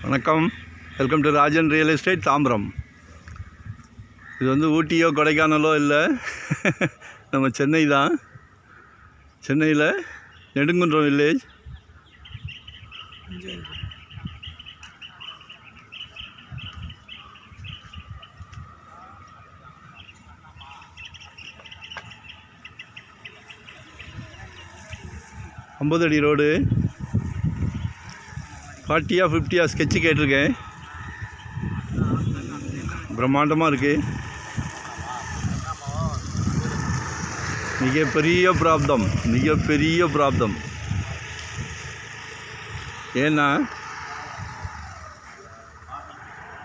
வணக்கம், welcome to Rajan real estate Tambaram. இது வந்து ஊட்டியோ கொடைக்கானலோ இல்லை, நம்ம சென்னை தான். சென்னையில் நெடுங்குன்றம் வில்லேஜ். ஐம்பது அடி ரோடு, 40 50 ஸ்கெட்சு கேட்டிருக்கேன். பிரம்மாண்டமாக இருக்குது. மிகப்பெரிய பிராப்தம். ஏன்னா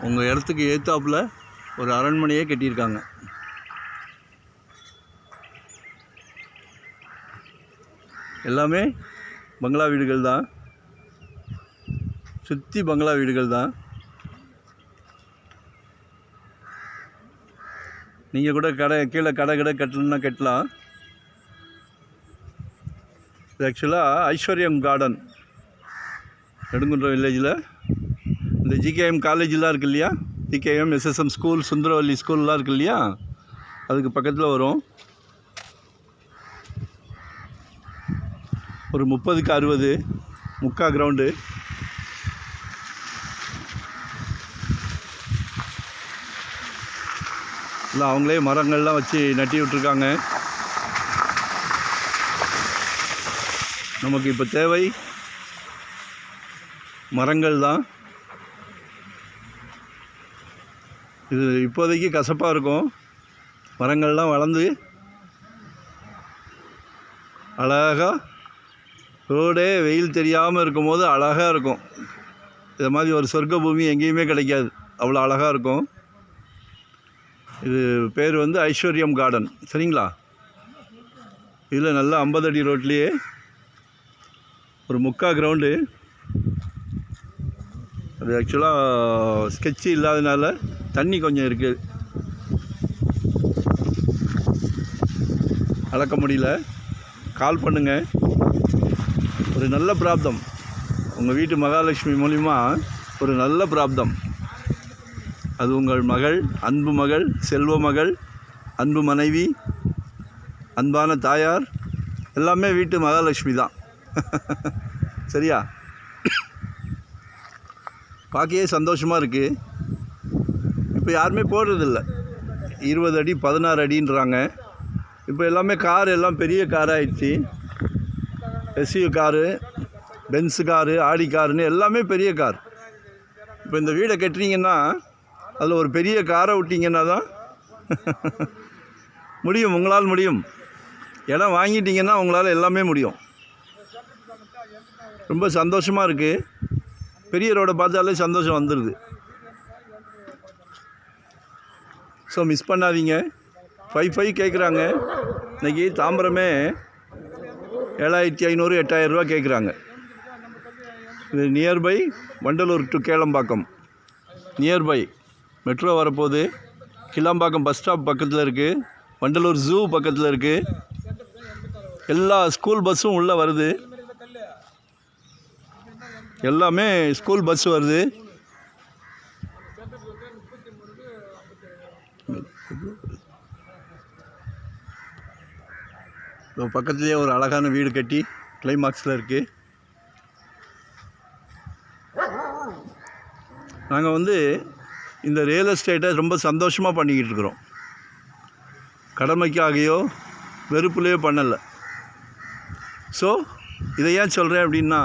உங்கள் இடத்துக்கு ஏற்றாப்புல ஒரு அரண்மனையே கட்டியிருக்காங்க. எல்லாமே பங்களா வீடுகள் தான், சுற்றி பங்களா வீடுகள் தான். நீங்கள் கூட கீழே கடை கட்டணுன்னா கட்டலாம். இது ஆக்சுவலாக ஐஸ்வர்யம் கார்டன், நெடுங்குன்றம் வில்லேஜில். இந்த ஜிகேஎம் காலேஜெலாம் இருக்குது இல்லையா, ஜிகேஎம் எஸ்எஸ்எம் ஸ்கூல், சுந்தரவல்லி ஸ்கூல்லாம் இருக்குது இல்லையா, அதுக்கு பக்கத்தில் வரும். ஒரு 30க்கு 60 முக்கா கிரவுண்டு. இல்லை, அவங்களே மரங்கள்லாம் வச்சு நட்டி விட்ருக்காங்க. நமக்கு இப்போ தேவை மரங்கள் தான். இது இப்போதைக்கு கசப்பாக இருக்கும். மரங்கள்லாம் வளர்ந்து அழகாக ரோடே வெயில் தெரியாமல் இருக்கும் போது அழகாக இருக்கும். இது மாதிரி ஒரு சொர்க்க பூமி எங்கேயுமே கிடைக்காது, அவ்வளோ அழகாக இருக்கும். இது பேர் வந்து ஐஸ்வர்யம் கார்டன், சரிங்களா? இதில் நல்லா 50 அடி ரோட்லேயே ஒரு முக்கா கிரவுண்டு. அது ஆக்சுவலாக ஸ்கெட்சு இல்லாதனால தண்ணி கொஞ்சம் இருக்குது, அளக்க முடியல. கால் பண்ணுங்கள். ஒரு நல்ல பிராப்தம், உங்கள் வீட்டு மகாலட்சுமி மூலிமா ஒரு நல்ல பிராப்தம். அது உங்கள் மகள், அன்பு மகள், செல்வ மகள், அன்பு மனைவி, அன்பான தாயார், எல்லாமே வீட்டு மகாலட்சுமி தான். சரியா? பார்க்கவே சந்தோஷமாக இருக்குது. இப்போ யாருமே போடுறதில்ல. 20 அடி 16 அடின்றாங்க. இப்போ எல்லாமே கார் எல்லாம் பெரிய காராகிடுச்சு. எஸ்யூ காரு, பென்ஸு காரு, ஆடி காருன்னு எல்லாமே பெரிய கார். இப்போ இந்த வீடை கட்டுறீங்கன்னா அதில் ஒரு பெரிய காரை விட்டிங்கன்னா தான் முடியும், உங்களால் முடியும். இடம் வாங்கிட்டீங்கன்னா உங்களால் எல்லாமே முடியும். ரொம்ப சந்தோஷமாக இருக்குது. பெரிய ரோடை பார்த்தாலே சந்தோஷம் வந்துடுது. ஸோ மிஸ் பண்ணாதீங்க. 5 கேட்குறாங்க. இன்றைக்கி தாம்பரமே 7500 8000 ரூபா கேட்குறாங்க. இது nearby Vandalur to Kelambakkam. Nearby metro வரப்போகுது. கிளாம்பாக்கம் பஸ் ஸ்டாப் பக்கத்தில் இருக்குது, வண்டலூர் ஜூ பக்கத்தில் இருக்குது. எல்லா ஸ்கூல் பஸ்ஸும் உள்ளே வருது. எல்லாமே ஸ்கூல் பஸ் வருது. பக்கத்துலேயே ஒரு அழகான வீடு கட்டி கிளைமாக்ஸில் இருக்குது. நாங்கள் வந்து இந்த ரியல் எஸ்டேட்டை ரொம்ப சந்தோஷமாக பண்ணிக்கிட்டு இருக்கிறோம். கடமைக்காகையோ வெறுப்புலையோ பண்ணலை. ஸோ இதை ஏன் சொல்கிறேன் அப்படின்னா,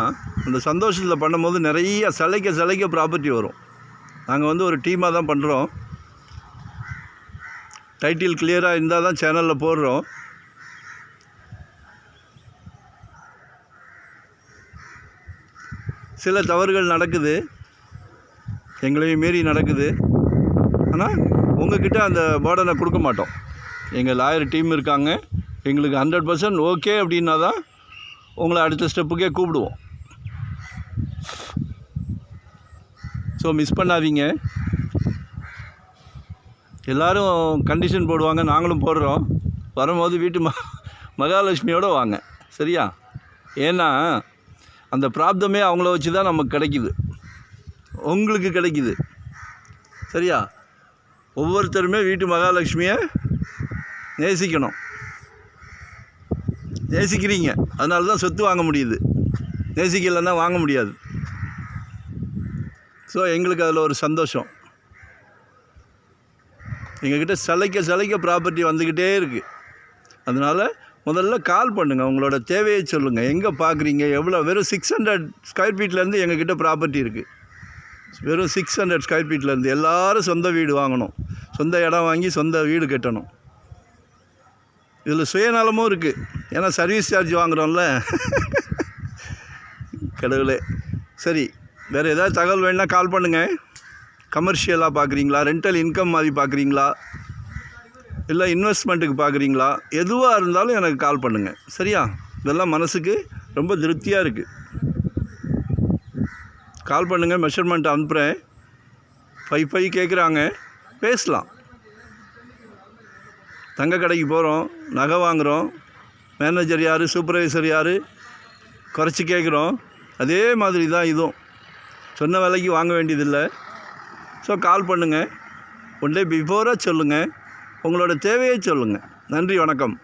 அந்த சந்தோஷத்தில் பண்ணும்போது நிறைய சளைக்க ப்ராப்பர்ட்டி வரும். நாங்கள் வந்து ஒரு டீமாக தான் பண்ணுறோம். டைட்டில் கிளியராக இருந்தால் தான் சேனலில் போடுறோம். சில தவறுகள் நடக்குது, எங்களையும் மீறி நடக்குது. ஆனால் உங்கள்கிட்ட அந்த பேர்டனை கொடுக்க மாட்டோம். எங்கள் லாயர் டீம் இருக்காங்க. எங்களுக்கு 100% ஓகே அப்படின்னா தான் உங்களை அடுத்த ஸ்டெப்புக்கே கூப்பிடுவோம். ஸோ மிஸ் பண்ணாதீங்க. எல்லோரும் கண்டிஷன் போடுவாங்க, நாங்களும் போடுறோம். வரும்போது வீட்டு மகாலட்சுமியோடு வாங்க, சரியா? ஏன்னா அந்த பிராப்தமே அவங்கள வச்சு தான் நமக்கு கிடைக்கிது. உங்களுக்கு கிடைக்குது. சரியா? ஒவ்வொருத்தருமே வீட்டு மகாலட்சுமியை நேசிக்கணும். நேசிக்கிறீங்க, அதனால தான் சொத்து வாங்க முடியுது. நேசிக்கலைன்னா வாங்க முடியாது. ஸோ எங்களுக்கு அதில் ஒரு சந்தோஷம். எங்ககிட்ட சலைக்க ப்ராப்பர்ட்டி வந்துக்கிட்டே இருக்குது. அதனால் முதல்ல கால் பண்ணுங்கள், உங்களோட தேவையை சொல்லுங்கள். எங்கே பார்க்குறீங்க, எவ்வளோ? வெறும் 600 ஸ்கொயர் ஃபீட்லேருந்து எங்ககிட்ட ப்ராப்பர்ட்டி இருக்குது. வெறும் 600 ஸ்கொயர் ஃபீட்லேருந்து. எல்லோரும் சொந்த வீடு வாங்கணும், சொந்த இடம் வாங்கி சொந்த வீடு கட்டணும். இதில் சுயநலமும் இருக்குது. ஏன்னா சர்வீஸ் சார்ஜ் வாங்குகிறோம்ல. கடவுளே. சரி, வேறு ஏதாவது தகவல் வேணுன்னா கால் பண்ணுங்கள். கமர்ஷியலாக பார்க்குறீங்களா, ரெண்டல் இன்கம் மாதிரி பார்க்குறீங்களா, இல்லை இன்வெஸ்ட்மெண்ட்டுக்கு பார்க்குறீங்களா, எதுவாக இருந்தாலும் எனக்கு கால் பண்ணுங்கள். சரியா? இதெல்லாம் மனசுக்கு ரொம்ப திருப்தியாக இருக்குது. கால் பண்ணுங்கள், மெஷர்மெண்ட் அனுப்புகிறேன். 5 கேட்குறாங்க, பேசலாம். தங்க கடைக்கு போகிறோம், நகை வாங்குகிறோம், மேனேஜர் யார், சூப்பர்வைசர் யார், குறைச்சி கேட்குறோம். அதே மாதிரி தான் இதுவும். சொன்ன விலைக்கு வாங்க வேண்டியதில்லை. ஸோ கால் பண்ணுங்கள். ஒன் டே பிஃபோராக சொல்லுங்கள், உங்களோட தேவையை சொல்லுங்கள். நன்றி, வணக்கம்.